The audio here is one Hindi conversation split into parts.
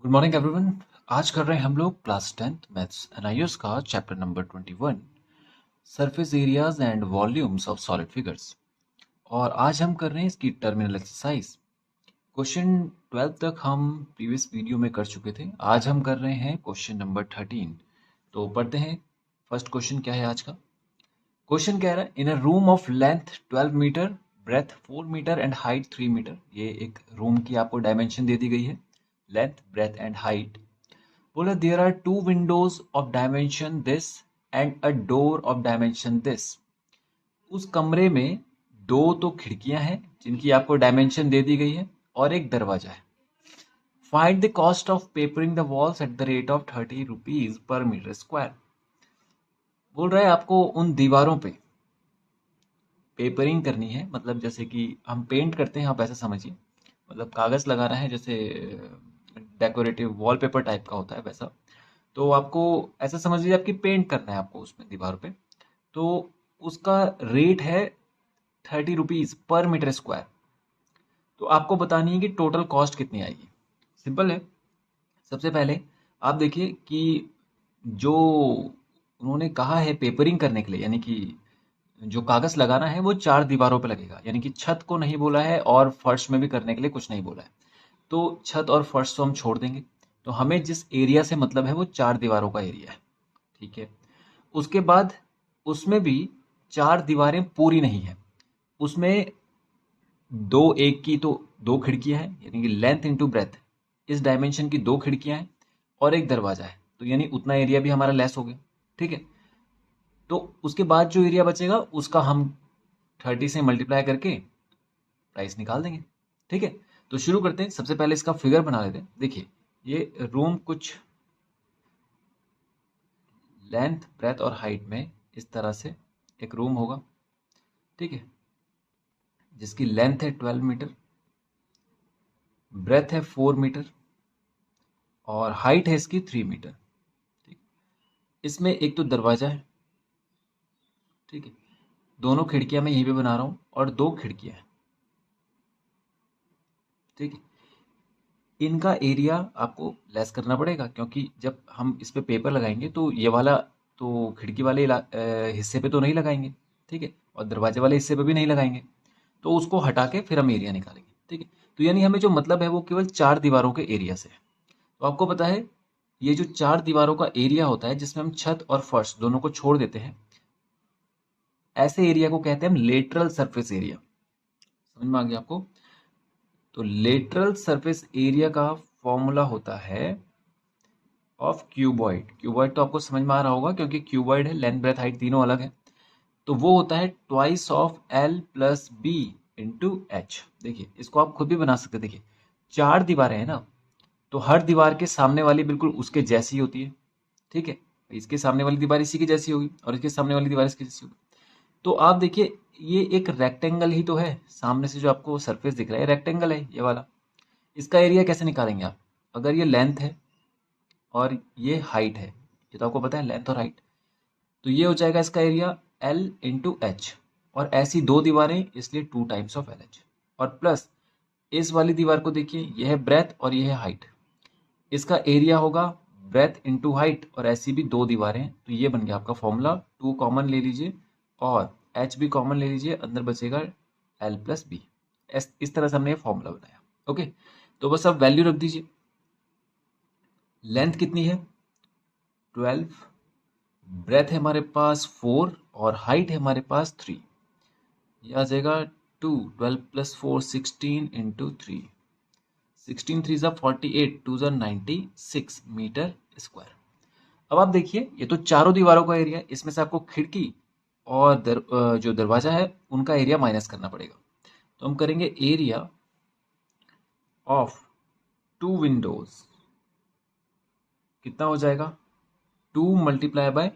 Good morning everyone. आज कर रहे हैं हम लोग क्लास 10th मैथ्स एनआईएस का chapter number 21, surface areas and volumes of solid figures. और आज हम कर रहे हैं इसकी टर्मिनल एक्सरसाइज। क्वेश्चन 12 तक हम प्रीवियस वीडियो में कर चुके थे। आज हम कर रहे हैं क्वेश्चन नंबर 13। तो पढ़ते हैं। फर्स्ट क्वेश्चन क्या है आज का। क्वेश्चन कह रहा है in a room of length 12 metre, breadth 4 metre and height 3 metre. ये एक रूम की आपको डायमेंशन दे दी गई है, लेंथ, ब्रेथ एंड हाइट। बोला there are two windows of dimension this and a door of dimension this. उस कमरे में दो तो खिड़कियां हैं जिनकी आपको डायमेंशन दे दी गई है और एक दरवाजा है। Find the cost of papering the walls at the rate of 30 rupees per metre square. बोल रहा है आपको उन दीवारों पे पेपरिंग करनी है, मतलब जैसे कि हम पेंट करते हैं, आप ऐसा समझिए। मतलब कागज लगाना है, जैसे डेकोरेटिव वॉलपेपर टाइप का होता है वैसा। तो आपको ऐसा समझ लीजिए आपकी पेंट करना है आपको उसमें दीवार पे। तो उसका रेट है 30 रुपीज पर मीटर स्क्वायर। तो आपको बतानी है कि टोटल कॉस्ट कितनी आएगी। सिंपल है। सबसे पहले आप देखिए कि जो उन्होंने कहा है पेपरिंग करने के लिए, यानी कि जो कागज लगाना है वो चार दीवारों पे लगेगा, यानी कि छत को नहीं बोला है और फर्श में भी करने के लिए कुछ नहीं बोला है। तो छत और फर्श तो हम छोड़ देंगे। तो हमें जिस एरिया से मतलब है वो चार दीवारों का एरिया है। ठीक है। उसके बाद उसमें भी चार दीवारें पूरी नहीं है। उसमें दो, एक की तो दो खिड़कियां हैं, यानी कि लेंथ इंटू ब्रेथ, इस डायमेंशन की दो खिड़कियां हैं और एक दरवाजा है। तो यानी उतना एरिया भी हमारा लेस हो गया। ठीक है। तो उसके बाद जो एरिया बचेगा उसका हम 30 से मल्टीप्लाई करके प्राइस निकाल देंगे। ठीक है। तो शुरू करते हैं। सबसे पहले इसका फिगर बना लेते हैं। देखिए, ये रूम कुछ लेंथ, ब्रेथ और हाइट में इस तरह से एक रूम होगा। ठीक है। जिसकी लेंथ है 12 मीटर, ब्रेथ है 4 मीटर और हाइट है इसकी 3 मीटर। ठीक। इसमें एक तो दरवाजा है। ठीक है। दोनों खिड़कियां मैं यहीं पे बना रहा हूं और दो खिड़कियां हैं। ठीक है। इनका एरिया आपको लेस करना पड़ेगा, क्योंकि जब हम इस पे पेपर लगाएंगे तो ये वाला तो खिड़की वाले हिस्से पे तो नहीं लगाएंगे। ठीक है। और दरवाजे वाले हिस्से पे भी नहीं लगाएंगे। तो उसको हटा के फिर हम एरिया निकालेंगे। ठीक है। तो यानी हमें जो मतलब है वो केवल चार दीवारों के एरिया से है। तो आपको पता है ये जो चार दीवारों का एरिया होता है जिसमें हम छत और फर्श दोनों को छोड़ देते हैं, ऐसे एरिया को कहते हैं हम लेटरल सरफेस एरिया। समझ में आ गया आपको। तो लेटरल सरफेस एरिया का फॉर्मूला होता है ऑफ क्यूबॉइड। क्यूबॉइड तो आपको समझ में आ रहा होगा, क्योंकि क्यूबॉइड है, लेंथ ब्रेथ हाइट तीनों अलग है। तो वो होता है twice of L plus B into H. देखिए, इसको आप खुद भी बना सकते हैं। देखिए, चार दीवारें हैं ना, तो हर दीवार के सामने वाली बिल्कुल उसके जैसी होती है। ठीक है। इसके सामने वाली दीवार इसी की जैसी होगी और इसके सामने वाली दीवार इसकी जैसी होगी। तो आप देखिए, ये एक रेक्टेंगल ही तो है। सामने से जो आपको सरफेस दिख रहा है रेक्टेंगल है ये वाला। इसका एरिया कैसे निकालेंगे आप? अगर ये लेंथ है और ये हाइट है, ये तो आपको पता है लेंथ और हाइट, तो ये हो जाएगा इसका एरिया एल इंटू एच। और ऐसी दो दीवारें, इसलिए two times of L H. और प्लस इस वाली दीवार को देखिए, ये है ब्रेथ और ये है हाइट। इसका एरिया होगा ब्रेथ इंटू हाइट, और ऐसी भी दो दीवारें हैं। तो ये बन गया आपका फॉर्मूला। टू कॉमन ले लीजिए और एच भी कॉमन ले लीजिए, अंदर बचेगा एल प्लस बी। इस तरह से हमने ये फॉर्मूला बनाया। ओके। तो बस अब वैल्यू रख दीजिए। लेंथ कितनी है? 12। ब्रेथ है हमारे पास 4 और हाइट है हमारे पास 3। ये आ जाएगा 2, 12 प्लस 4 16 इंटू 3। 16 3 ज़ा 48, 2 ज़ा 96 मीटर स्क्वायर। अब आप देखिए, ये तो चारों दीवारों का एरिया है। इसमें से आपको खिड़की और जो दरवाजा है उनका एरिया माइनस करना पड़ेगा। तो हम करेंगे एरिया ऑफ टू विंडोज। कितना हो जाएगा? 2 multiply by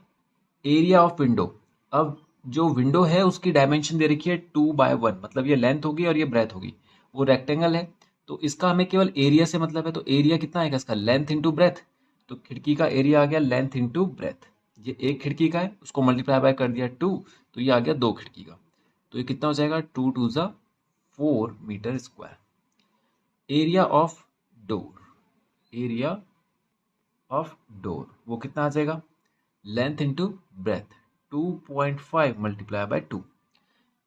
area of window. अब जो विंडो है उसकी डायमेंशन दे रखी है 2/1, मतलब ये लेंथ होगी और ये ब्रेथ होगी। वो रेक्टेंगल है, तो इसका हमें केवल एरिया से मतलब है। तो एरिया कितना आएगा इसका? Length into breath. तो खिड़की का एरिया आ गया लेंथ इंटू ब्रेथ। ये एक खिड़की का है, उसको मल्टीप्लाई बाय कर दिया 2, तो ये आ गया दो खिड़की का। तो ये कितना हो जाएगा? 2 2 4 metre square. Area of door. Area of door, वो कितना आ जाएगा, length into breadth, 2.5 multiply by 2।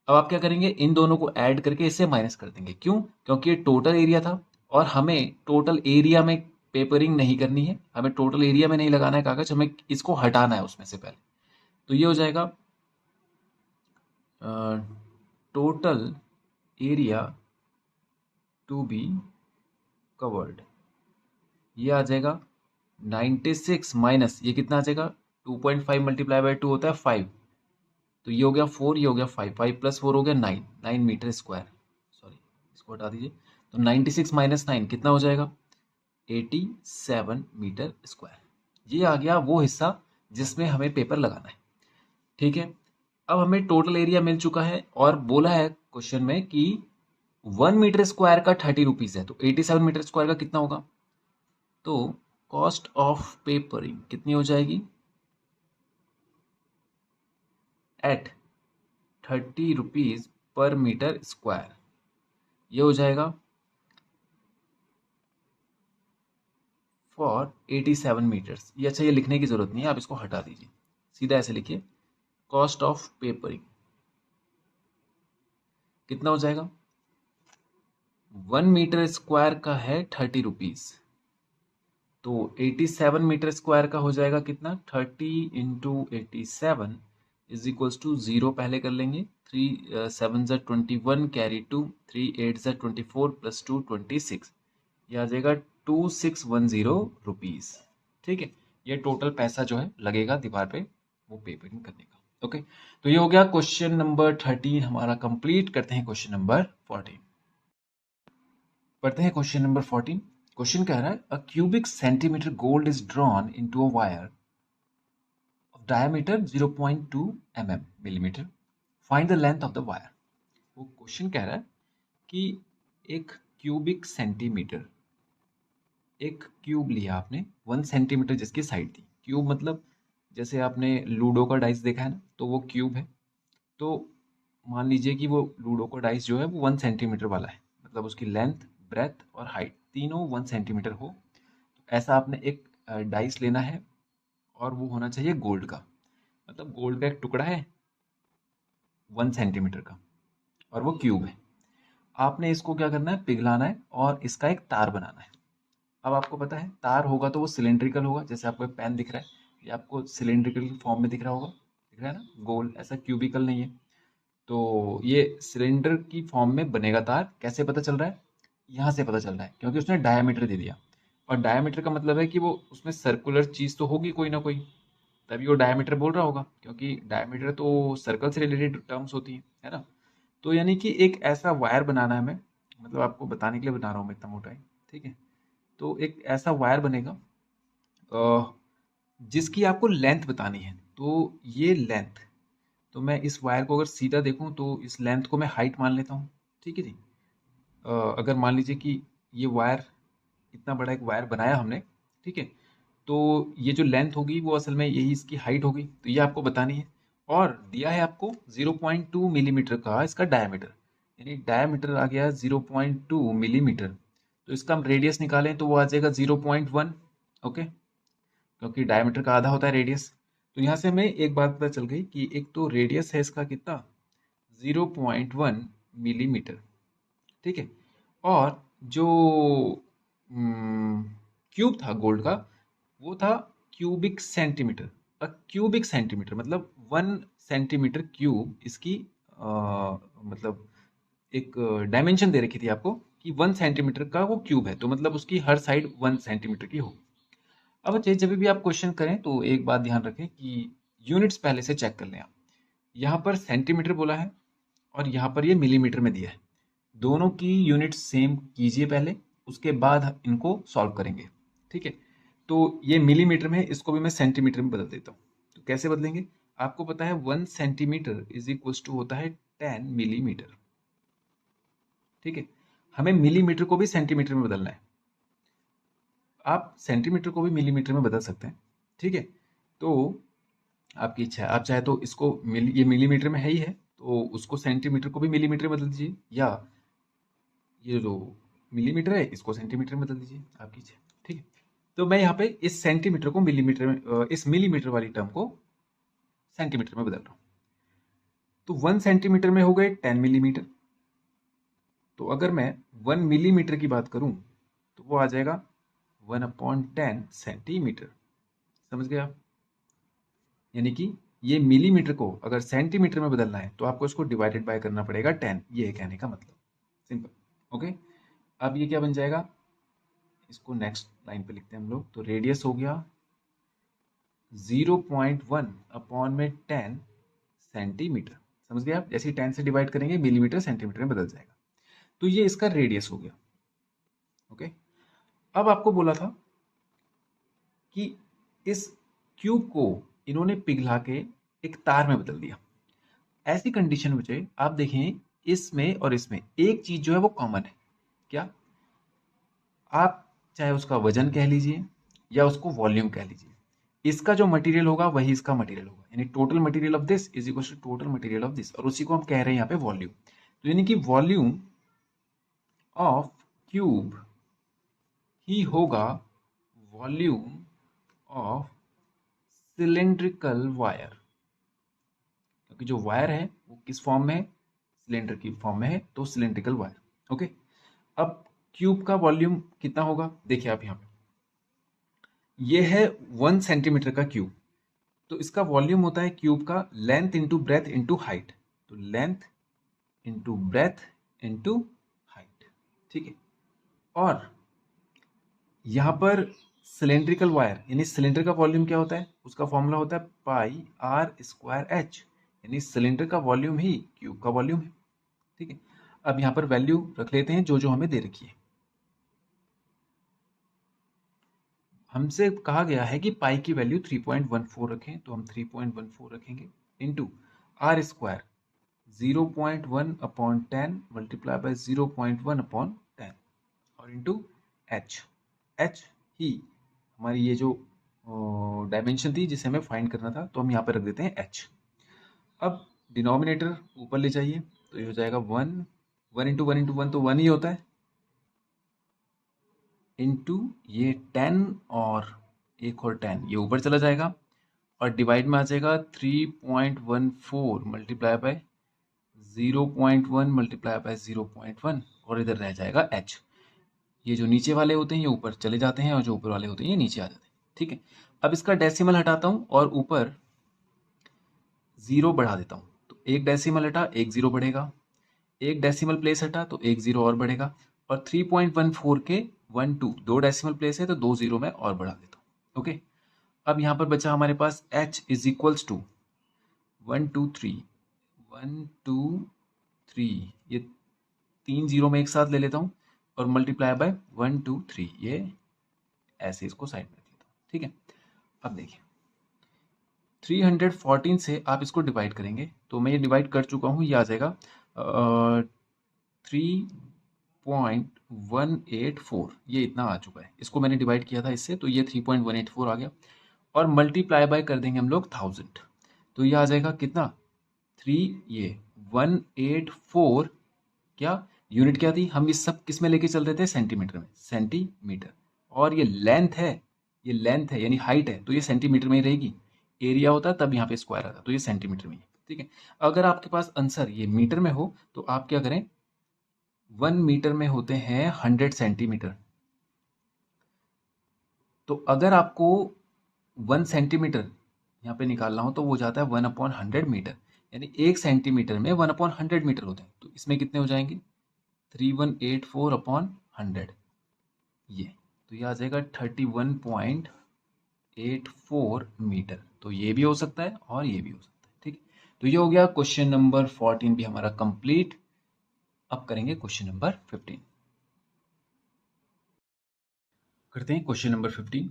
अब आप क्या करेंगे, इन दोनों को ऐड करके इससे माइनस कर देंगे। क्यों? क्योंकि ये टोटल एरिया था और हमें टोटल एरिया में पेपरिंग नहीं करनी है, हमें टोटल एरिया में नहीं लगाना है कागज, हमें इसको हटाना है उसमें से पहले। तो ये हो जाएगा total area to be covered, ये आ जाएगा 96 माइनस ये कितना आ जाएगा, 2.5 मल्टीप्लाई बाय 2 होता है 5, तो ये हो गया 4, ये हो गया 5, 5 प्लस 4 हो गया 9, 9 मीटर स्क्वायर, सॉरी इसको हटा दीजिए। तो 96 माइनस 9 कितना हो जाएगा, 87 मीटर स्क्वायर। ये आ गया वो हिस्सा जिसमें हमें पेपर लगाना है। ठीक है, अब हमें टोटल एरिया मिल चुका है और बोला है क्वेश्चन में कि 1 मीटर स्क्वायर का 30 रुपीज है, तो 87 मीटर स्क्वायर का कितना होगा, तो कॉस्ट ऑफ पेपरिंग कितनी हो जाएगी, at 30 rupees per metre square, ये हो जाएगा फॉर 87 मीटर्स। ये अच्छा, ये लिखने की जरूरत नहीं है, आप इसको हटा दीजिए, सीधा ऐसे लिखिए, कॉस्ट ऑफ पेपरिंग कितना हो जाएगा, 1 मीटर स्क्वायर का है 30 रुपीज, तो 87 मीटर स्क्वायर का हो जाएगा कितना, 30 इंटू 87 इज इक्वल्स टू 0 पहले कर लेंगे, 3 7 ज़ा 21 कैरी 2, 3 8 ज़ा 24 प्लस 2 26, ये आ जाएगा 2610 रुपीज। ठीक है, ये टोटल पैसा जो है लगेगा दीवार पे वो पेपरिंग करने का। ओके, तो ये हो गया क्वेश्चन नंबर 13 हमारा कंप्लीट। करते हैं क्वेश्चन नंबर 14, पढ़ते हैं क्वेश्चन नंबर 14। क्वेश्चन कह रहा है a cubic centimetre gold is drawn into a wire of diameter 0.2 mm millimetre, find the length of the wire. वो क्वेश्चन कह रहा है कि एक क्यूबिक सेंटीमीटर, एक क्यूब लिया आपने 1 सेंटीमीटर जिसकी साइड थी, क्यूब मतलब जैसे आपने लूडो का डाइस देखा है ना, तो वो क्यूब है। तो मान लीजिए कि वो लूडो का डाइस जो है वो 1 सेंटीमीटर वाला है, मतलब उसकी लेंथ ब्रेथ और हाइट तीनों 1 सेंटीमीटर हो। ऐसा आपने एक डाइस लेना है और वो होना चाहिए गोल्ड का, मतलब गोल्ड का एक टुकड़ा है 1 सेंटीमीटर का और वो क्यूब है। आपने इसको क्या करना है, पिघलाना है और इसका एक तार बनाना है। अब आपको पता है तार होगा तो वो सिलेंड्रिकल होगा, जैसे आपको पेन दिख रहा है ये आपको सिलेंड्रिकल फॉर्म में दिख रहा होगा, दिख रहा है ना, गोल, ऐसा क्यूबिकल नहीं है। तो ये सिलेंडर की फॉर्म में बनेगा तार। कैसे पता चल रहा है, यहाँ से पता चल रहा है क्योंकि उसने डायामीटर दे दिया, और डायामीटर का मतलब है कि वो उसमें सर्कुलर चीज़ तो होगी कोई ना कोई, तभी वो डायमीटर बोल रहा होगा, क्योंकि डायमीटर तो सर्कल से रिलेटेड टर्म्स होती है ना। तो यानी कि एक ऐसा वायर बनाना है हमें, मतलब आपको बताने के लिए बता रहा हूँ मैं इतना मोटा है। ठीक है, तो एक ऐसा वायर बनेगा जिसकी आपको लेंथ बतानी है। तो ये लेंथ, तो मैं इस वायर को अगर सीधा देखूं तो इस लेंथ को मैं हाइट मान लेता हूँ। ठीक है जी, अगर मान लीजिए कि ये वायर, इतना बड़ा एक वायर बनाया हमने, ठीक है, तो ये जो लेंथ होगी वो असल में यही इसकी हाइट होगी, तो ये आपको बतानी है। और दिया है आपको 0.2 मिलीमीटर का इसका डायमीटर, यानी डायमीटर आ गया 0.2 मिलीमीटर, तो इसका हम रेडियस निकालें तो वो आ जाएगा 0.1। ओके, क्योंकि डायमीटर का आधा होता है रेडियस। तो यहाँ से हमें एक बात पता चल गई कि एक तो रेडियस है इसका कितना, 0.1 मिलीमीटर। ठीक है, और जो क्यूब था गोल्ड का वो था क्यूबिक सेंटीमीटर। क्यूबिक सेंटीमीटर मतलब 1 सेंटीमीटर क्यूब, इसकी मतलब एक डायमेंशन दे रखी थी आपको कि 1 सेंटीमीटर का वो क्यूब है, तो मतलब उसकी हर साइड 1 सेंटीमीटर की हो। अब चाहे जब भी आप क्वेश्चन करें तो एक बात ध्यान रखें कि यूनिट्स पहले से चेक कर लें आप। यहाँ पर सेंटीमीटर बोला है और यहाँ पर ये मिलीमीटर में दिया है, दोनों की यूनिट सेम कीजिए पहले, उसके बाद इनको सॉल्व करेंगे। ठीक है, तो ये मिलीमीटर में है, इसको भी मैं सेंटीमीटर में बदल देता हूँ। तो कैसे बदलेंगे, आपको पता है 1 सेंटीमीटर इज इक्वल टू होता है 10 मिलीमीटर। ठीक है, हमें मिलीमीटर को भी सेंटीमीटर में बदलना है, आप सेंटीमीटर को भी मिलीमीटर में बदल सकते हैं। ठीक है, तो आपकी इच्छा है, आप चाहे तो इसको ये मिलीमीटर में है ही है तो उसको सेंटीमीटर को भी मिलीमीटर में बदल दीजिए, या ये जो मिलीमीटर है इसको सेंटीमीटर में बदल दीजिए, आपकी इच्छा। ठीक है, तो मैं यहाँ पे इस सेंटीमीटर को मिलीमीटर में, इस मिलीमीटर वाली टर्म को सेंटीमीटर में बदल रहा हूँ। तो 1 सेंटीमीटर में हो गए 10 मिलीमीटर। तो अगर मैं 1 मिलीमीटर की बात करूं तो वो आ जाएगा 1/10 सेंटीमीटर। समझ गए आप? यानी कि ये मिलीमीटर को अगर सेंटीमीटर में बदलना है तो आपको इसको डिवाइडेड बाय करना पड़ेगा 10, ये है कहने का मतलब। सिंपल। ओके, अब ये क्या बन जाएगा, इसको नेक्स्ट लाइन पे लिखते हैं हम लोग। तो रेडियस हो गया 0.1 अपॉन में 10 सेंटीमीटर। समझ गए आप? जैसे 10 से डिवाइड करेंगे मिलीमीटर सेंटीमीटर में बदल जाएगा। तो ये इसका रेडियस हो गया। ओके, अब आपको बोला था कि इस क्यूब को इन्होंने पिघला के एक तार में बदल दिया। ऐसी कंडीशन में आप देखें इसमें और इसमें एक चीज जो है वो कॉमन है। क्या? आप चाहे उसका वजन कह लीजिए या उसको वॉल्यूम कह लीजिए, इसका जो मटेरियल होगा वही इसका मटेरियल होगा। यानी total material of this is equal to total material of this, और उसी को हम कह रहे हैं यहाँ पे वॉल्यूम। तो यानी कि वॉल्यूम ऑफ क्यूब ही होगा वॉल्यूम ऑफ सिलेंड्रिकल वायर, क्योंकि जो वायर है वो किस फॉर्म में है, सिलेंडर की फॉर्म में है, तो सिलेंड्रिकल वायर। ओके, अब क्यूब का वॉल्यूम कितना होगा, देखिए आप यहाँ पे ये है 1 सेंटीमीटर का क्यूब, तो इसका वॉल्यूम होता है क्यूब का length into breadth into height. तो length into breadth into height. ठीक है, और यहाँ पर सिलेंड्रिकल वायर यानी सिलेंडर का वॉल्यूम क्या होता है, उसका फॉर्मूला होता है पाई आर स्क्वायर एच, यानी सिलेंडर का वॉल्यूम ही क्यूब का वॉल्यूम है। ठीक है, अब यहाँ पर वैल्यू रख लेते हैं जो जो हमें दे रखी है। हमसे कहा गया है कि पाई की वैल्यू 3.14 रखें, तो हम 3.14 रखेंगे into R square 0.1 upon 10 multiply by 0.1 upon 10 और इंटू एच। एच ही हमारी ये जो डायमेंशन थी जिसे हमें फाइंड करना था, तो हम यहाँ पर रख देते हैं एच। अब डिनोमिनेटर ऊपर ले जाइए, तो ये हो जाएगा 1, 1 इंटू 1 इंटू 1 तो 1 ही होता है, इंटू ये 10 और एक और 10 ये ऊपर चला जाएगा, और डिवाइड में आ जाएगा 3.14 मल्टीप्लाई बाय 0.1 मल्टीप्लाई बाय 0.1, और इधर रह जाएगा h। ये जो नीचे वाले होते हैं ये ऊपर चले जाते हैं और जो ऊपर वाले होते हैं ये नीचे आ जाते हैं। ठीक है, अब इसका डेसिमल हटाता हूँ और ऊपर 0 बढ़ा देता हूँ, तो एक डेसिमल हटा एक 0 बढ़ेगा, एक डेसिमल प्लेस हटा तो एक 0 और बढ़ेगा, और 3.14 के 1 2 दो डेसिमल प्लेस है तो 2 0 में और बढ़ा देता हूँ। ओके, अब यहाँ पर बचा हमारे पास h इज इक्वल्स टू 1 2 3 1 2 3, ये 3 0 में एक साथ ले लेता हूँ और मल्टीप्लाई बाय 1 2 3, ये ऐसे इसको साइड में देता हूँ। ठीक है, अब देखिए 314 से आप इसको डिवाइड करेंगे, तो मैं ये डिवाइड कर चुका हूँ, ये आ जाएगा 3.184, ये इतना आ चुका है, इसको मैंने डिवाइड किया था इससे, तो ये 3.184 आ गया, और मल्टीप्लाई बाय कर देंगे हम लोग 1000, तो ये आ जाएगा कितना 184, क्या यूनिट क्या थी, हम इस सब किस में लेके चल रहे थे, सेंटीमीटर में, सेंटीमीटर, और ये लेंथ है, ये लेंथ है यानी हाइट है, तो ये सेंटीमीटर में ही रहेगी। एरिया होता तब यहाँ पे स्क्वायर आता, तो ये सेंटीमीटर में ही। ठीक है, अगर आपके पास आंसर ये मीटर में हो तो आप क्या करें, 1 मीटर में होते हैं 100 सेंटीमीटर, तो अगर आपको 1 सेंटीमीटर यहाँ पे निकालना हो तो वो जाता है 1/100 मीटर, यानी 1 सेंटीमीटर में 1/100 मीटर होते हैं, तो इसमें कितने हो जाएंगे 3184/100, ये तो ये आ जाएगा 31.84 मीटर, तो ये भी हो सकता है और ये भी हो सकता है। ठीक है, तो ये हो गया क्वेश्चन नंबर 14 भी हमारा कंप्लीट। अब करेंगे क्वेश्चन नंबर 15, करते हैं क्वेश्चन नंबर 15।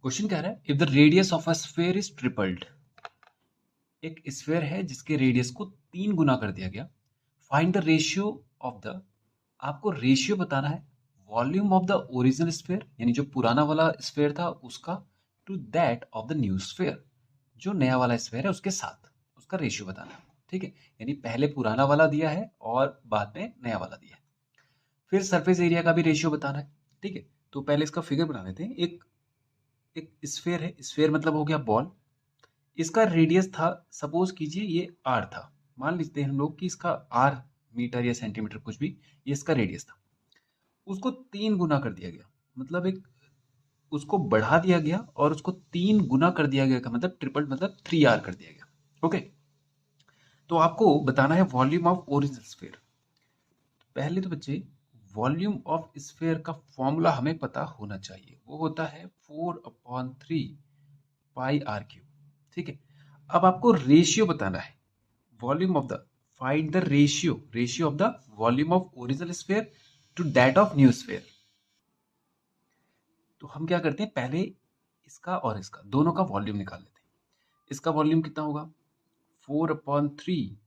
क्वेश्चन कह रहा है if the radius of a sphere is tripled, एक स्फीयर है जिसके रेडियस को 3 गुना कर दिया गया, find the ratio of the, आपको रेशियो बताना है volume of the original sphere, यानी जो पुराना वाला स्फीयर था उसका, to that of the new sphere, जो नया वाला स्फीयर है उसके साथ उसका रेशियो बताना है। ठीक है, यानी पहले पुराना वाला दिया है और बाद में नया वाला दिया है। फिर सरफेस एरिया का भी रेशियो बताना है। ठीक है, तो पहले इसका फिगर बना लेते हैं। एक एक स्फेयर है, स्फेयर मतलब हो गया बॉल। इसका रेडियस था, सपोज कीजिए ये आर था, मान लेते हैं हम लोग कि इसका आर मीटर या सेंटीमीटर कुछ भी, ये इसका रेडियस था। उसको 3 गुना कर दिया गया, मतलब एक उसको बढ़ा दिया गया और उसको 3 गुना कर दिया गया, का मतलब ट्रिपल, मतलब 3r कर दिया गया। ओके, तो आपको बताना है वॉल्यूम ऑफ ओरिजिनल स्फीयर। पहले तो बच्चे वॉल्यूम ऑफ स्फीयर का फॉर्मूला हमें पता होना चाहिए, वो होता है 4/3 पाई आर क्यूब। ठीक है, अब आपको रेशियो बताना है, volume of the, find the ratio of the volume of original sphere to that of new sphere. तो हम क्या करते हैं, पहले इसका और इसका दोनों का वॉल्यूम निकाल लेते हैं। इसका वॉल्यूम कितना होगा, 4/3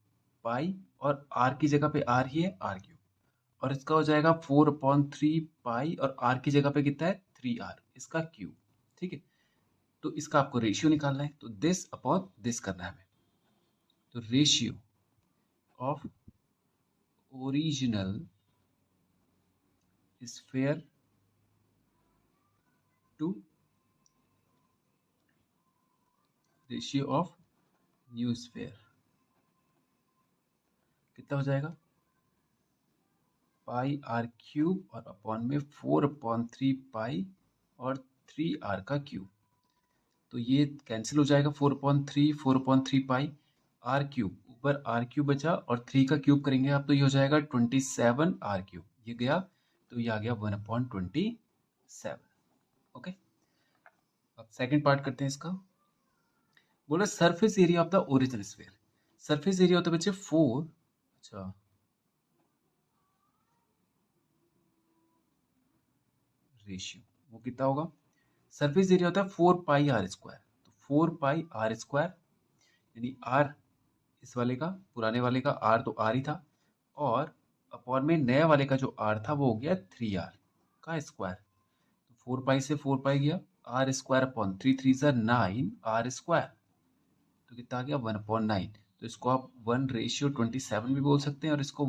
पाई, और आर की जगह पे आर ही है, आर क्यूब। और इसका हो जाएगा 4/3 पाई, और आर की जगह पे कितना है, 3r, इसका क्यूब। ठीक है, तो इसका आपको रेशियो निकालना है, तो दिस अपॉन दिस करना है हमें। तो ratio of original sphere to ratio of new sphere कितना हो जाएगा, पाई आर क्यूब और अपॉन में 4/3 पाई और 3r का क्यूब। तो ये कैंसिल हो जाएगा, 4/3 पाई, आर क्यूब ऊपर आर क्यूब बचा और 3 का क्यूब करेंगे आप, तो ये हो जाएगा 27 आर क्यूब, ये गया, तो ये आ गया 1/27। ओके, अब सेकंड पार्ट करते हैं इसका। बोला surface area of the original sphere. Surface area होता है बच्चे 4, अच्छा रेशियो, वो कितना होगा, सरफेस एरिया होता है 4 पाई r स्क्वायर। तो 4 पाई r स्क्वायर, यानी r इस वाले का, पुराने वाले का r तो r ही था, और अपॉन में नया वाले का जो r था वो हो गया 3r का स्क्वायर। तो 4 पाई से 4 पाई गया, R square upon 3 3 9 r square, तो कितना आ गया 1/9। तो इसको आप 1/27 भी बोल सकते हैं, और इसको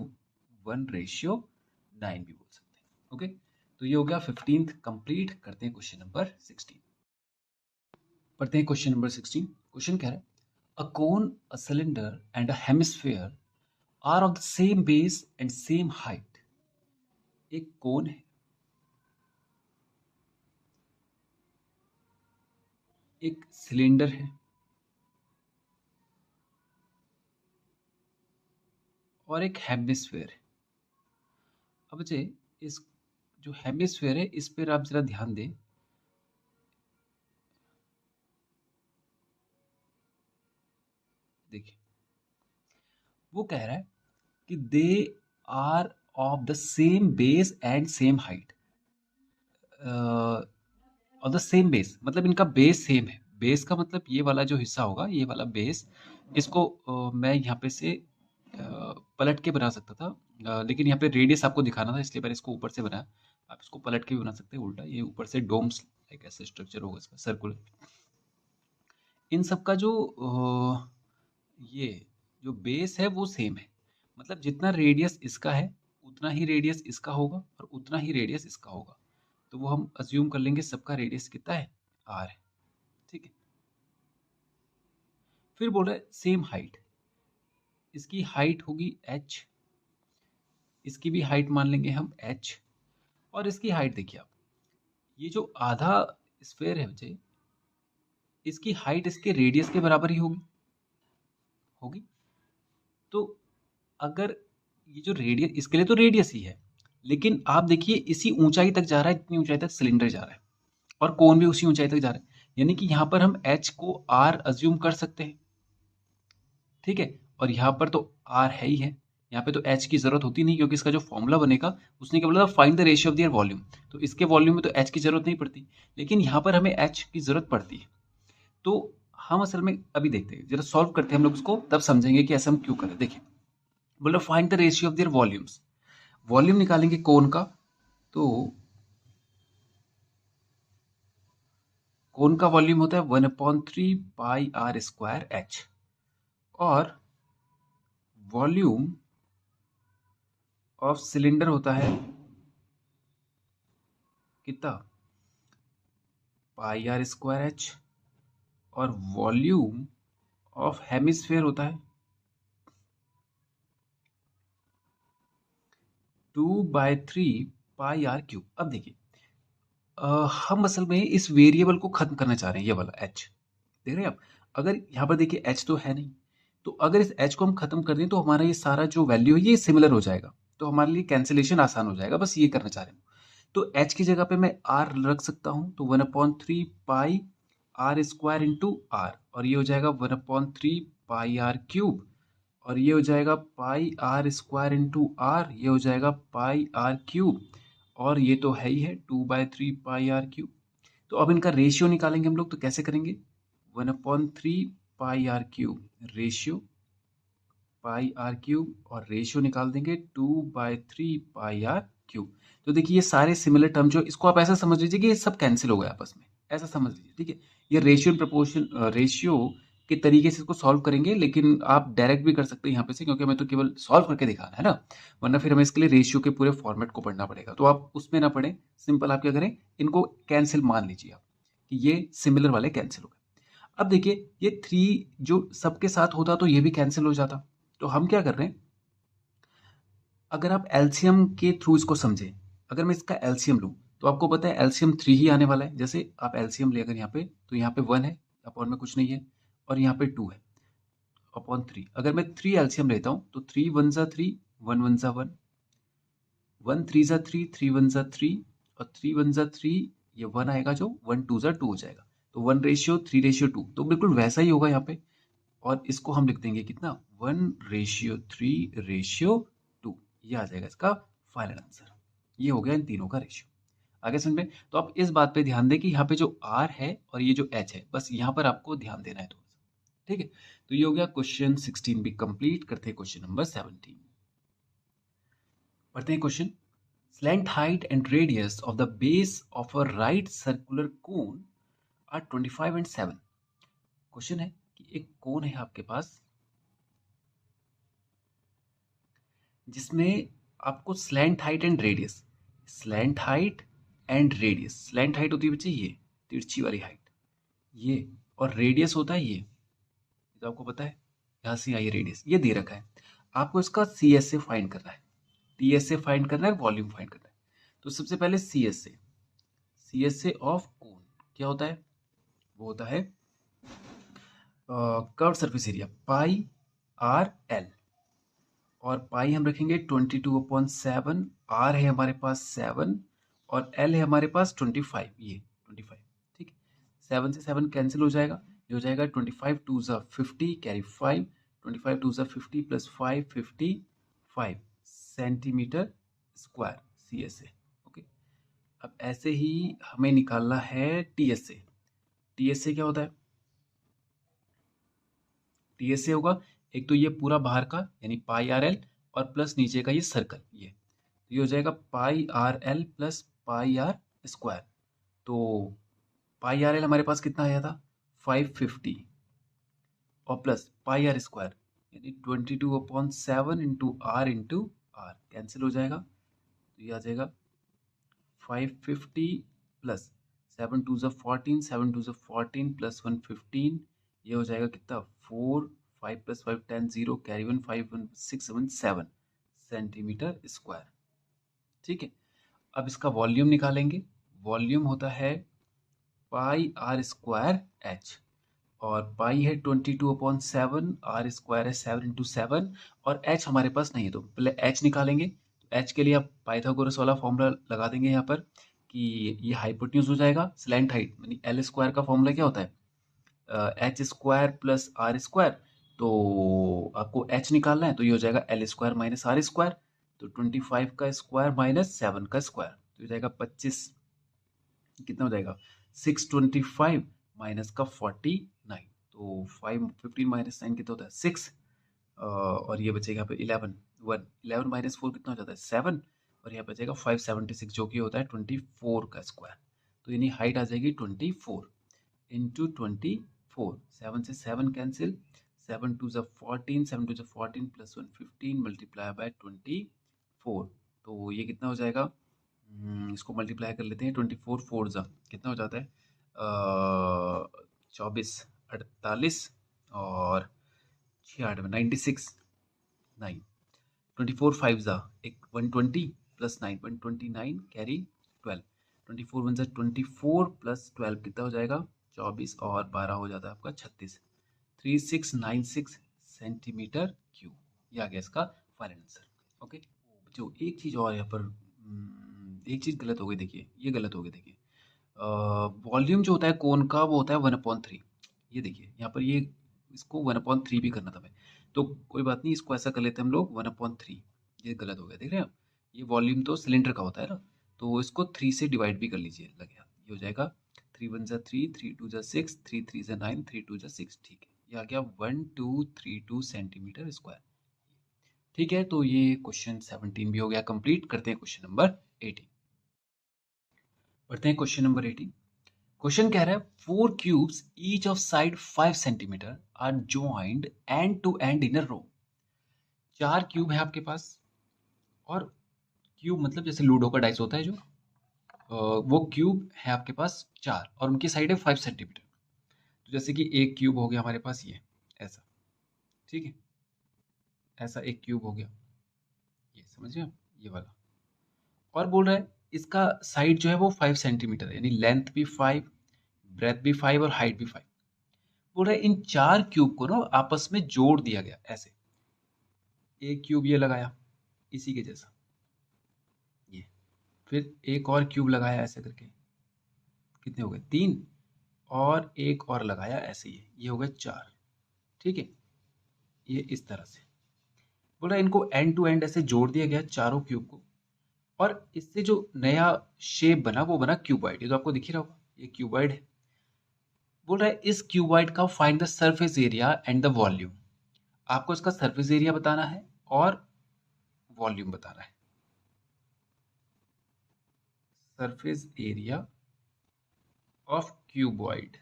1/9 भी बोल सकते हैं। ओके, तो ये हो गया 15th कंप्लीट। करते हैं क्वेश्चन नंबर 16, पढ़ते हैं क्वेश्चन नंबर 16। क्वेश्चन कह रहा है, a cone, a cylinder and a hemisphere are of the same base and same height. एक कोन है, एक सिलेंडर है, और एक हेमिस्फीयर है। अब बच्चे इस जो हेमिस्फीयर है इस पर आप जरा ध्यान दें। देखिए, वो कह रहा है कि they are of the same base and same height. Of the same base मतलब इनका बेस सेम है। बेस का मतलब ये वाला जो हिस्सा होगा, ये वाला बेस, इसको मैं यहाँ पे से पलट के बना सकता था, लेकिन यहाँ पे रेडियस आपको दिखाना था, इसलिए मैंने इसको ऊपर से बनाया। आप इसको पलट के भी बना सकते हैं उल्टा, ये ऊपर से डोम्स एक ऐसा स्ट्रक्चर होगा इसका सर्कुलर। इन सब का जो ये जो बेस है वो सेम है, मतलब जितना रेडियस इसका है उतना ही रेडियस इसका होगा, और उतना ही रेडियस इसका होगा। तो वो हम अज्यूम कर लेंगे सबका रेडियस कितना है, आर है। ठीक है, फिर बोल रहा है सेम हाइट, इसकी हाइट होगी h, इसकी भी हाइट मान लेंगे हम h, और इसकी हाइट देखिए आप, ये जो आधा स्फेयर है बच्चे, इसकी हाइट इसके रेडियस के बराबर ही होगी होगी। तो अगर ये जो रेडियस, इसके लिए तो रेडियस ही है, लेकिन आप देखिए इसी ऊंचाई तक जा रहा है, इतनी ऊंचाई तक सिलेंडर जा रहा है, और कोन भी उसी ऊंचाई तक जा रहा है, यानी कि यहाँ पर हम h को r अज्यूम कर सकते हैं। ठीक है, और यहाँ पर तो r है ही है, यहाँ पे तो h की जरूरत होती नहीं, क्योंकि इसका जो फॉर्मूला बनेगा उसने क्या बोला था, find the ratio of their volume. तो इसके वॉल्यूम में तो h की जरूरत नहीं पड़ती, लेकिन यहाँ पर हमें h की जरूरत पड़ती है। तो हम असल में अभी देखते हैं, जरा सॉल्व करते हैं हम लोग उसको, तब समझेंगे कि ऐसा हम क्यों करें। देखिए, बोलो find the ratio of their volumes, volume निकालेंगे कोन का। तो कोन का वॉल्यूम होता है 1/3 पाई r स्क्वायर h, और वॉल्यूम ऑफ सिलेंडर होता है कितना, पाई आर स्क्वायर एच, और वॉल्यूम ऑफ हेमिस्फेयर होता है 2/3 पाई आर क्यूब। अब देखिए हम असल में इस वेरिएबल को खत्म करना चाह रहे हैं, ये वाला एच देख रहे हैं आप। अगर यहाँ पर देखिए एच तो है नहीं, तो अगर इस एच को हम खत्म कर दें तो हमारा ये सारा जो वैल्यू है ये सिमिलर हो जाएगा, तो हमारे लिए कैंसिलेशन आसान हो जाएगा, बस ये करना चाह रहे हैं। तो एच की जगह पे मैं आर रख सकता हूँ, तो 1/3 pi r square into are, और ये हो जाएगा 1/3 पाई आर क्यूब, और ये हो जाएगा pi r square into are, ये हो जाएगा पाई आर क्यूब, और ये तो है ही है 2/3 पाई आर क्यूब। तो अब इनका रेशियो निकालेंगे हम लोग, तो कैसे करेंगे, 1/3 pi are cube ratio pi are cube, और रेशियो निकाल देंगे 2/3 पाई आर क्यूब। तो देखिए ये सारे सिमिलर टर्म जो, इसको आप ऐसा समझ लीजिए कि ये सब कैंसिल हो गए आपस में, ऐसा समझ लीजिए, ठीक है। ये रेशियो प्रोपोर्शन रेशियो के तरीके से इसको सॉल्व करेंगे, लेकिन आप डायरेक्ट भी कर सकते हैं यहाँ पे से, क्योंकि हमें तो केवल सॉल्व करके दिखाना है ना, वरना फिर हमें इसके लिए रेशियो के पूरे फॉर्मेट को पढ़ना पड़ेगा, तो आप उसमें ना पढ़ें। सिंपल आप क्या करें, इनको कैंसिल मान लीजिए आप कि ये सिमिलर वाले कैंसिल हो गए। अब देखिए ये 3 जो सबके साथ होता तो ये भी कैंसिल हो जाता, तो हम क्या कर रहे हैं, अगर आप एलसीएम के थ्रू इसको समझें, अगर मैं इसका एलसीएम लूं तो आपको पता है एलसीएम 3 ही आने वाला है। जैसे आप एलसीएम ले अगर यहाँ पे, तो यहाँ पे 1 है, अपॉन में कुछ नहीं है, और यहाँ पे 2 है अपॉन 3। अगर मैं 3 एलसीएम लेता हूँ तो 3 1 जा 3, 1 1 जा 1, 1 3 जा 3, 3 1 जा 3, और 3 1 जा 3, ये 1 आएगा जो 1 2 जा 2 हो जाएगा, तो 1:3:2, तो बिल्कुल वैसा ही होगा यहाँ पे। और इसको हम लिख देंगे कितना, 1:3:2, ये आ जाएगा इसका फाइनल आंसर। ये हो गया इन तीनों का रेशियो। आगे समझ में, तो आप इस बात पे ध्यान दें कि यहाँ पे जो आर है और ये जो एच है, बस यहाँ पर आपको ध्यान देना है थोड़ा सा, ठीक है। तो ये हो गया क्वेश्चन 16 भी कंप्लीट। करते हैं क्वेश्चन नंबर 17, पढ़ते हैं question. Slant height and radius of the base of a right circular cone are 25 and 7। Question है कि एक कोन है आपके पास जिसमें आपको slant height and radius, slant height and radius, slant height होती है बच्चे ये तिरछी वाली हाइट, ये, और रेडियस होता है ये तो आपको पता है, यहाँ से आई रेडियस, ये दे रखा है। आपको इसका सी एस ए फाइंड करना है, टी एस ए फाइंड करना है, वॉल्यूम फाइंड करना है। तो सबसे पहले सी एस ए ऑफ कोन क्या होता है, वो होता है curve surface area pi r l, और पाई हम रखेंगे 22/7, आर है हमारे पास 7, और एल है हमारे पास 25, ये 25, ठीक है। 7 से 7 कैंसिल हो जाएगा, ये हो जाएगा 25 2 ज़ा 50 कैरी 5, 25 2 ज़ा 50 plus 5 55 centimetre square C S A. Okay, अब ऐसे ही हमें निकालना है T S A. T S A क्या होता है, टी एस ए होगा एक तो ये पूरा बाहर का यानी पाई आर एल, और प्लस नीचे का ये सर्कल, ये हो जाएगा pi r l plus pi r square. तो पाई आर एल हमारे पास कितना आया था 550, और प्लस पाई आर स्क्वायर यानी 22/7 इंटू आर कैंसिल हो जाएगा, तो ये आ जाएगा 550 प्लस 7 2 ज़ा 14, 7 2 ज़ा 14 प्लस 115, ये हो जाएगा कितना 4, 5 प्लस 5 10 0 कैरी 1 5 1 6 7 7 सेंटीमीटर स्क्वायर, ठीक है। अब इसका वॉल्यूम निकालेंगे, वॉल्यूम होता है पाई आर स्क्वायर एच, और पाई है 22/7, आर स्क्वायर है 7 इंटू 7, और एच हमारे पास नहीं है तो पहले एच निकालेंगे। तो एच के लिए आप पाइथागोरस वाला फॉर्मूला लगा देंगे यहाँ पर कि ये हाइपोटेन्यूज हो जाएगा, स्लैंट हाइट यानी एल स्क्वायर का फॉर्मूला क्या होता है H square plus R square, तो आपको एच निकालना है, तो ये हो जाएगा L square minus R square, तो 25 का स्क्वायर माइनस 7 का स्क्वायर, तो हो जाएगा 25, कितना हो जाएगा 625 माइनस का 49, तो 5 15 माइनस 9 कितना होता है 6, और ये बचेगा यहाँ पे 11 1 11 माइनस 4 कितना हो जाता है 7, और यहाँ बचेगा 576 जो कि होता है 24 का स्क्वायर, तो यानी हाइट आ जाएगी 24 इंटू 24, 7 से 7 कैंसिल, 7 2 ज़ा 14, 7 2 ज़ा 14 प्लस 1 15 मल्टीप्लाई बाय 24, तो ये कितना हो जाएगा इसको मल्टीप्लाई कर लेते हैं। 24 फोर जा कितना हो जाता है? 24, 48 और 6 96, 9। 24 फाइव जा एक 120 प्लस 9 129 कैरी 12। 24 वन जा 24 प्लस 12 कितना हो जाएगा? 24 और 12 हो जाता है आपका 36। 3696 सेंटीमीटर क्यूब। ये आ गया इसका फाइनल आंसर। ओके। जो एक चीज़ और यहाँ पर एक चीज़ गलत हो गई। देखिए ये गलत हो गई। देखिए वॉल्यूम जो होता है कोन का वो होता है 1/3। ये देखिए यहाँ पर ये इसको 1/3 भी करना था मैं, तो कोई बात नहीं, इसको ऐसा कर लेते हैं हम लोग 1/3। ये गलत हो गया, देख रहे हैं आप? ये वॉल्यूम तो सिलेंडर का होता है ना, तो इसको 3 से डिवाइड भी कर लीजिए, लगे हाथ। ये हो जाएगा 3 1 जा 3, 3 2 जा 6, 3 3 जा 9, 3 2 जा 6। ठीक है, ये आ गया 1232 सेंटीमीटर स्क्वायर। ठीक है, तो ये क्वेश्चन 17 भी हो गया कंप्लीट। करते हैं क्वेश्चन नंबर 18। पढ़ते हैं क्वेश्चन नंबर 18। क्वेश्चन कह रहा है 4 cubes each of side 5 centimetre are joined end to end in a row. 4 cube है आपके पास, और क्यूब मतलब जैसे लूडो का डाइस होता है जो, वो क्यूब है आपके पास 4 और उनकी साइड है 5 सेंटीमीटर। तो जैसे कि एक क्यूब हो गया हमारे पास ये ऐसा, ठीक है, ऐसा एक क्यूब हो गया, ये समझिए आप, ये वाला। और बोल रहा है इसका साइड जो है वो 5 सेंटीमीटर है, यानी लेंथ भी 5, ब्रेथ भी 5 और हाइट भी 5। बोल रहा है इन 4 क्यूब को ना आपस में जोड़ दिया गया ऐसे। एक क्यूब ये लगाया इसी के जैसा, ये, फिर एक और क्यूब लगाया ऐसे करके, कितने हो गए? 3, और एक और लगाया ऐसे, ये हो गए 4। ठीक है, ये इस तरह से बोला इनको एंड टू एंड ऐसे जोड़ दिया गया चारों क्यूब को, और इससे जो नया शेप बना वो बना क्यूबॉइड। ये तो आपको दिख ही रहा होगा, ये क्यूबॉइड है। बोल रहा है इस क्यूबॉइड का find the surface area and the volume. आपको इसका सरफेस एरिया बताना है और वॉल्यूम बताना है। Surface area of cuboid.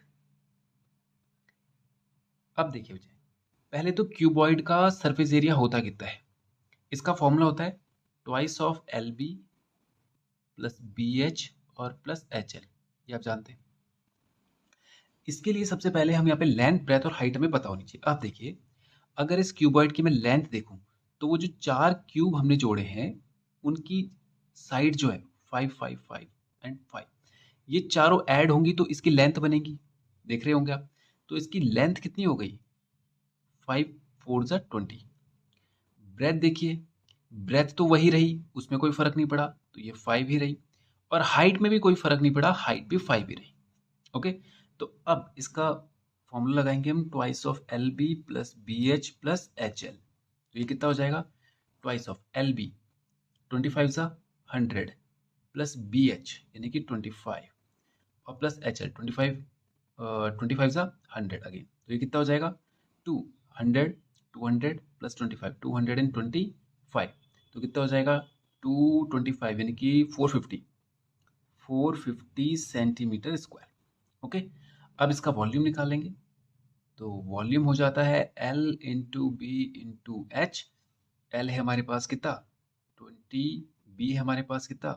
अब देखिए मुझे, पहले तो क्यूबॉइड का सरफेस एरिया होता कितना है? इसका फॉर्मूला होता है twice of L B plus B H और प्लस एच एल, ये आप जानते हैं। इसके लिए सबसे पहले हम यहाँ पे लेंथ, ब्रेथ और हाइट हमें पता होनी चाहिए। अब देखिए, अगर इस क्यूबॉइड की मैं लेंथ देखूं तो वो जो 4 क्यूब हमने जोड़े हैं उनकी साइड जो है 5 5 5 एंड 5, ये चारों ऐड होंगी तो इसकी लेंथ बनेगी, देख रहे होंगे आप। तो इसकी लेंथ कितनी हो गई? 5 4 जा 20। ब्रेथ देखिए, ब्रेथ तो वही रही, उसमें कोई फर्क नहीं पड़ा, तो ये 5 ही रही। और हाइट में भी कोई फर्क नहीं पड़ा, हाइट भी 5 ही रही। ओके, तो अब इसका फॉर्मूला लगाएंगे हम twice of L B plus B H plus H L. तो ये कितना हो जाएगा? ट्वाइस ऑफ एल बी 25 सा 100 प्लस बी एच यानी कि 25 और प्लस एच एल 25, 25 सा 100 अगेन, तो ये कितना हो जाएगा? 200 200 प्लस 25 225, तो कितना हो जाएगा? 225 यानी कि 450 सेंटीमीटर स्क्वायर। ओके, अब इसका वॉल्यूम निकालेंगे, तो वॉल्यूम हो जाता है L into B into H. L है हमारे पास कितना? 20, बी है हमारे पास कितना?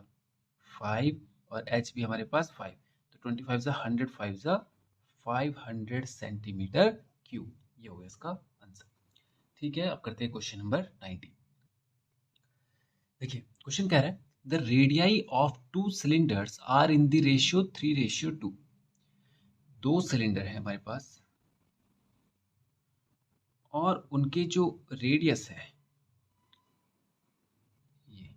5, और एच भी हमारे पास 5। तो 25 जा 100, 5 जा 500 सेंटीमीटर क्यूब। ये हो गया इसका आंसर। ठीक है, अब करते हैं क्वेश्चन नंबर 19। देखिए क्वेश्चन कह रहा है the radii of 2 cylinders are in the ratio 3:2। 2 cylinder है हमारे पास और उनके जो रेडियस है, ये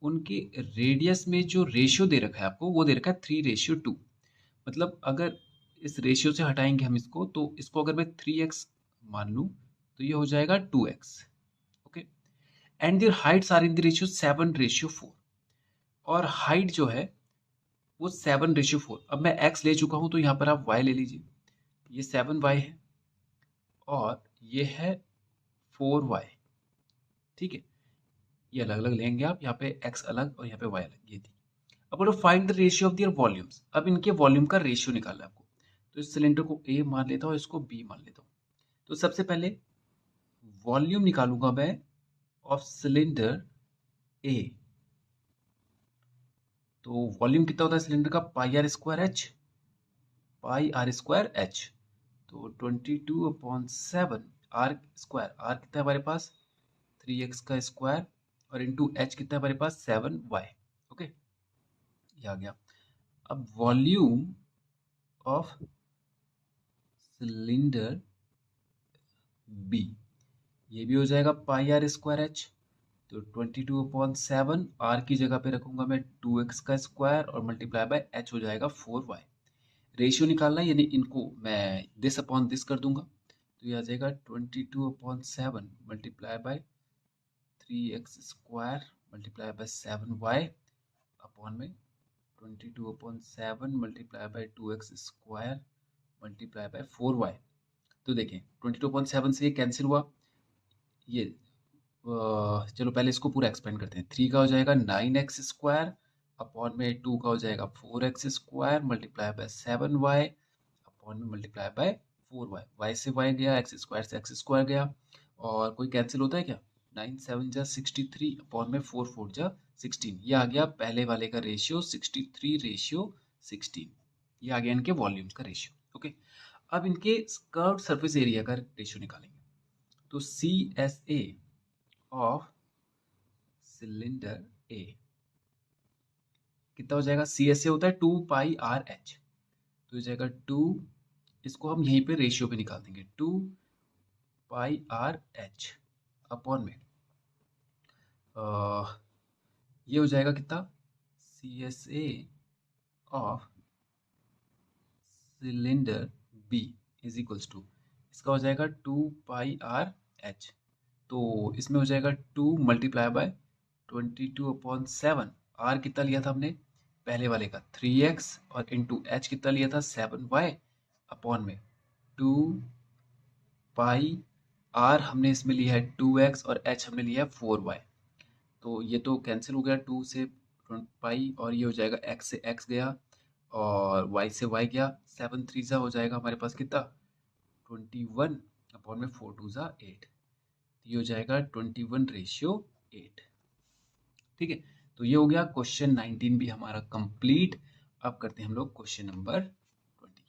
उनके रेडियस में जो रेशियो दे रखा है आपको, वो दे रखा है 3:2। मतलब अगर इस रेशियो से हटाएंगे हम इसको, तो इसको अगर मैं 3x मान लूं तो ये हो जाएगा 2x। Okay, and their heights are in the ratio 7:4। और हाइट जो है वो 7:4। अब मैं x ले चुका हूं तो यहाँ पर आप y ले लीजिए। ये 7y है और ये है 4y। ठीक है, ये अलग अलग लेंगे आप, यहाँ पे x अलग और यहाँ पे y अलग, ये थी। अब बोलो find the ratio of their volumes. अब इनके वॉल्यूम का रेशियो निकालना है आपको। तो इस सिलेंडर को A मान लेता हूँ, इसको B मान लेता हूँ। तो सबसे पहले वॉल्यूम निकालूंगा मैं ऑफ सिलेंडर A। तो वॉल्यूम कितना होता है सिलेंडर का, pi r square h, pi r square h. तो 22/7 आर स्क्वायर, आर कितना है हमारे पास 3x का स्क्वायर, और इंटू एच कितना है हमारे पास 7y। ओके, ये आ गया। अब वॉल्यूम ऑफ सिलेंडर बी, ये भी हो जाएगा पाई आर स्क्वायर एच। तो 22/7 आर की जगह पे रखूंगा मैं 2x का स्क्वायर और मल्टीप्लाई बाय एच हो जाएगा 4y। रेशियो निकालना है, यानी इनको मैं दिस अपॉन दिस कर दूंगा, तो ये आ जाएगा 22/7 multiply by 3x square multiply by 7y upon में 22/7 multiply by 2x square multiply by 4y। तो देखें 22/7 से ये कैंसिल हुआ, ये चलो पहले इसको पूरा एक्सपेंड करते हैं। 3 का हो जाएगा 9x स्क्वायर अपॉन में 2 का हो जाएगा 4x square multiply by 7y upon में मल्टीप्लाई बाय 4y। y से y गया, x स्क्वायर से x स्क्वायर गया, और कोई कैंसिल होता है क्या, 9 7 जा 63 अपॉन में 4 4 जा 16। ये आ गया पहले वाले का रेशियो 63:16। ये आ गया इनके वॉल्यूम्स का रेशियो। ओके, अब इनके कर्व्ड सरफेस एरिया का रेशियो निकालेंगे। तो C S A of cylinder A कितना हो जाएगा, सी एस ए होता है 2πr/h, तो हो जाएगा 2, इसको हम यहीं पे रेशियो पे निकाल देंगे, 2πr/h अपॉन में ये हो जाएगा कितना, C S A of cylinder B is equals to, इसका हो जाएगा 2πr/h। तो इसमें हो जाएगा 2 मल्टीप्लाई बाय 22/7, आर कितना लिया था हमने पहले वाले का 3x, और इंटू एच कितना लिया था 7y अपॉन में 2 पाई, आर हमने इसमें लिया है 2x और h हमने लिया है 4y। तो ये तो कैंसिल हो गया 2 से पाई, और ये हो जाएगा x से x गया और y से y गया, 7 3 जा हो जाएगा हमारे पास कितना 21 अपॉन में 4 2 जा 8। ये हो जाएगा 21:8। ठीक है, तो ये हो गया क्वेश्चन 19 भी हमारा कंप्लीट। अब करते हैं हम लोग क्वेश्चन नंबर 20।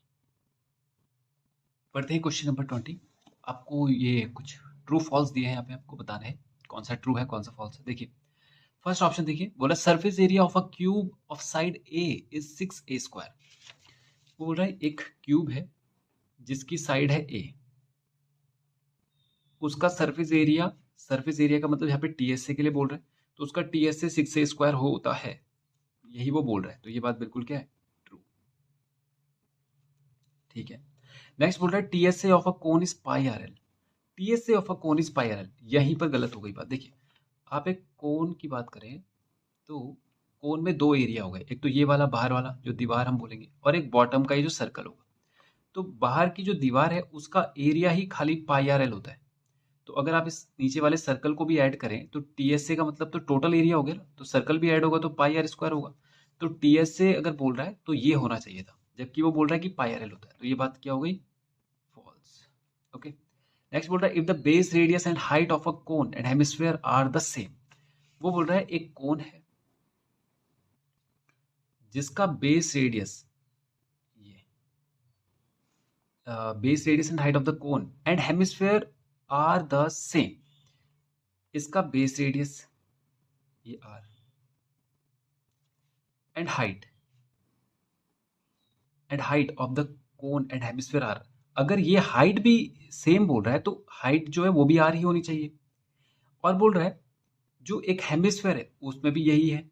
पढ़ते हैं क्वेश्चन नंबर 20। आपको ये कुछ ट्रू फॉल्स दिए हैं, यहाँ पे आपको बताना है कौन सा ट्रू है कौन सा फॉल्स है। देखिए फर्स्ट ऑप्शन देखिए, बोला surface area of a cube of side A is 6a²। बोल रहा है एक क्यूब है जिसकी साइड है ए, उसका सरफेस एरिया का मतलब यहाँ पे टीएसए के लिए बोल रहा है, तो उसका टीएसए 6a² होता है, यही वो बोल रहा है। तो ये बात बिल्कुल क्या है, ट्रू। ठीक है, नेक्स्ट बोल रहा है TSA of a cone is πrl। TSA of a cone is πrl, यहीं पर गलत हो गई बात। देखिए आप एक कोन की बात करें तो कोन में दो एरिया हो गए, एक तो ये वाला बाहर वाला जो दीवार हम बोलेंगे, और एक बॉटम का ये जो सर्कल होगा। तो बाहर की जो दीवार है उसका एरिया ही खाली πrl होता है। तो अगर आप इस नीचे वाले सर्कल को भी ऐड करें तो टीएसए का मतलब तो टोटल एरिया हो गया ना, तो सर्कल भी ऐड होगा तो πr² होगा। तो टीएसए अगर बोल रहा है तो ये होना चाहिए था, जबकि वो बोल रहा है कि πrl होता है, तो ये बात क्या हो गई, फॉल्स। ओके, नेक्स्ट बोल रहा है if the base radius and height of a cone and hemisphere are the same. वो बोल रहा है एक कोन है जिसका बेस रेडियस, ये base radius and height of the cone and hemisphere are the same. इसका बेस रेडियस ये R and height of the cone and hemisphere are, अगर ये हाइट भी सेम बोल रहा है तो हाइट जो है वो भी आर ही होनी चाहिए। और बोल रहा है जो एक हेमिस्फीयर है उसमें भी यही है,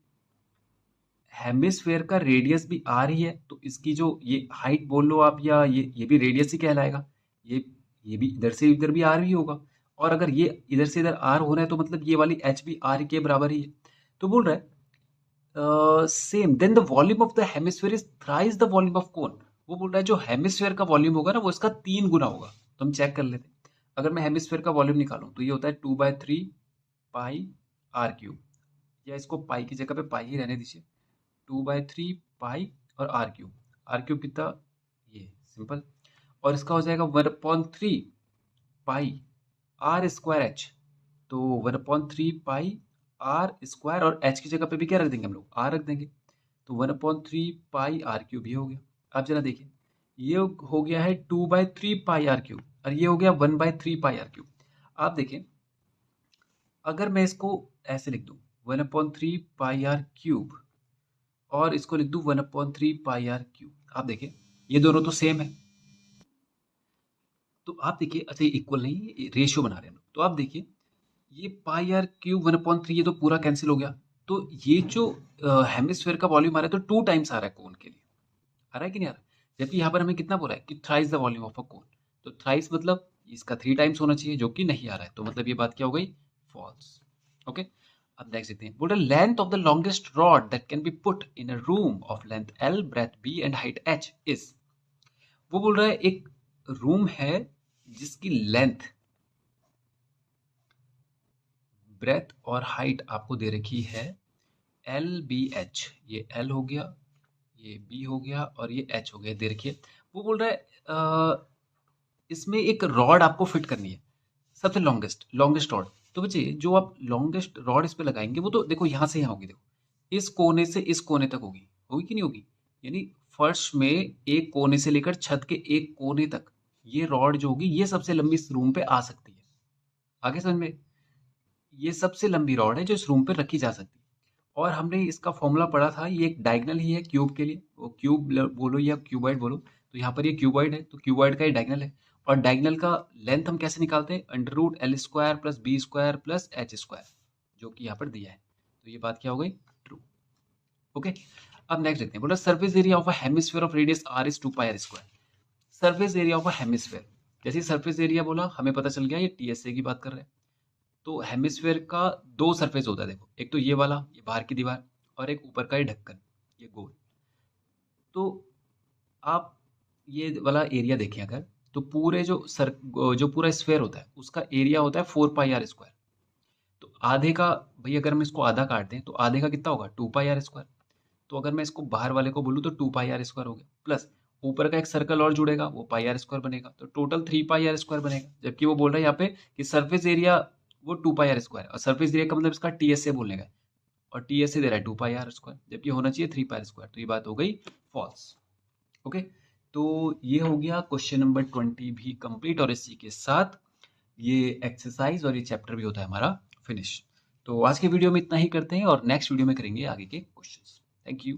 हेमिस्फीयर का रेडियस भी आर ही है, तो इसकी जो ये हाइट बोल लो आप या ये भी रेडियस ही कहलाएगा। ये भी इधर से इधर भी आर ही होगा, और अगर ये इधर से इधर आर हो रहा है तो मतलब ये वाली एच भी आर के बराबर ही है। तो बोल रहा है same then the volume of the hemisphere is thrice the volume of cone. वो बोल रहा है जो हेमिस्फीयर का वॉल्यूम होगा ना वो इसका 3 गुना होगा। तो हम चेक कर लेते हैं, अगर मैं हेमिस्फीयर का वॉल्यूम निकालूं तो ये होता है 2/3 पाई आर क्यूब, या इसको पाई की जगह पे पाई ही रहने दीजिए, 2/3 पाई और आर क्यूब कितना, ये सिंपल, और इसका हो जाएगा 1/3 पाई आर स्क्वायर एच। तो 1/3 पाई आर स्क्वायर, और एच की जगह पे भी क्या रख देंगे हम लोग, आर रख देंगे। तो 1/3 पाई आर क्यूब ये हो गया। आप जरा देखिए, ये हो गया है 2/3 पाई आर क्यूब और ये हो गया 1/3 पाई आर क्यूब। आप देखिए, अगर मैं इसको ऐसे लिख दूं 1/3 पाई आर क्यूब और इसको लिख दूं 1/3 पाई आर क्यूब, आप देखिए ये दोनों तो सेम है। तो आप देखिए, अच्छा ये इक्वल नहीं, रेशियो बना रहे हैं हम लोग। तो आप देखिए, ये पाई आर क्यूब 1/3 ये तो पूरा कैंसिल हो गया। तो ये जो हेमिस्फेयर का वॉल्यूम आ रहा है तो 2 टाइम्स आ रहा है कोन के लिए, आ रहा है कि नहीं आ रहा है? जबकि यहाँ पर हमें कितना बोला है कि thrice the volume of a cone. तो थ्राइस मतलब इसका 3 टाइम्स होना चाहिए, जो कि नहीं आ रहा है। तो मतलब ये बात क्या हो गई? फॉल्स। ओके, अब नेक्स्ट देखते हैं। बोल रहा length of the longest rod that can be put in a room of length L, breadth B and height H is. वो बोल रहा है एक रूम है जिसकी लेंथ, ब्रेथ और हाइट आपको दे रखी है LBH। ये L हो गया, ये B हो गया और ये H हो गया, दे रखिए। वो बोल रहा है इसमें एक रॉड आपको फिट करनी है, सबसे लॉन्गेस्ट लॉन्गेस्ट रॉड। तो बच्चे जो आप लॉन्गेस्ट रॉड इस पे लगाएंगे वो तो देखो यहाँ से यहाँ होगी, देखो इस कोने से इस कोने तक होगी, होगी कि नहीं होगी? यानी फर्श में एक कोने से लेकर छत के एक कोने तक ये रॉड जो होगी ये सबसे लंबी इस रूम पे आ सकती है। आगे समझ में? ये सबसे लंबी रॉड है जो इस रूम पे रखी जा सकती है। और हमने इसका फॉर्मूला पढ़ा था, ये एक डायगनल ही है क्यूब के लिए, वो क्यूब बोलो या क्यूबॉइड बोलो। तो यहाँ पर ये क्यूबॉइड है तो क्यूबॉइड का ही डायगनल है। और डायगनल का लेंथ हम कैसे निकालते हैं? √L² + B² + H², जो कि यहाँ पर दिया है। तो ये बात क्या हो गई? ट्रू। ओके, अब नेक्स्ट देखते हैं। बोला surface area of a hemisphere of radius r is 2πr²। Surface area of a hemisphere, जैसे सरफेस एरिया बोला हमें पता चल गया ये TSA की बात कर रहे हैं। तो हेमिस्फेयर का 2 सरफेस होता है, देखो एक तो ये वाला, ये बाहर की दीवार, और एक ऊपर का ये ढक्कन, ये गोल। तो आप ये वाला एरिया देखें अगर, तो पूरे जो पूरा स्फेयर होता है उसका एरिया होता है 4πr²। तो आधे का, भाई अगर हम इसको आधा काट दें तो आधे का कितना होगा? 2πr²। तो अगर मैं इसको बाहर वाले को बोलूँ तो 2πr² हो गया, प्लस ऊपर का एक सर्कल और जुड़ेगा वो πr² बनेगा, तो टोटल 3πr² बनेगा। जबकि वो बोल रहा है यहाँ पे कि सरफेस एरिया वो 2πr² और सरफेस एरिया का मतलब इसका TSA बोलने का है, और TSA दे रहा है 2πr², जबकि होना चाहिए 3πr²। तो ये बात हो गई फॉल्स। ओके, तो ये हो गया क्वेश्चन नंबर 20 भी कंप्लीट, और इसी के साथ ये एक्सरसाइज और ये चैप्टर भी होता है हमारा फिनिश। तो आज के वीडियो में इतना ही करते हैं और नेक्स्ट वीडियो में करेंगे आगे के क्वेश्चंस। Thank you.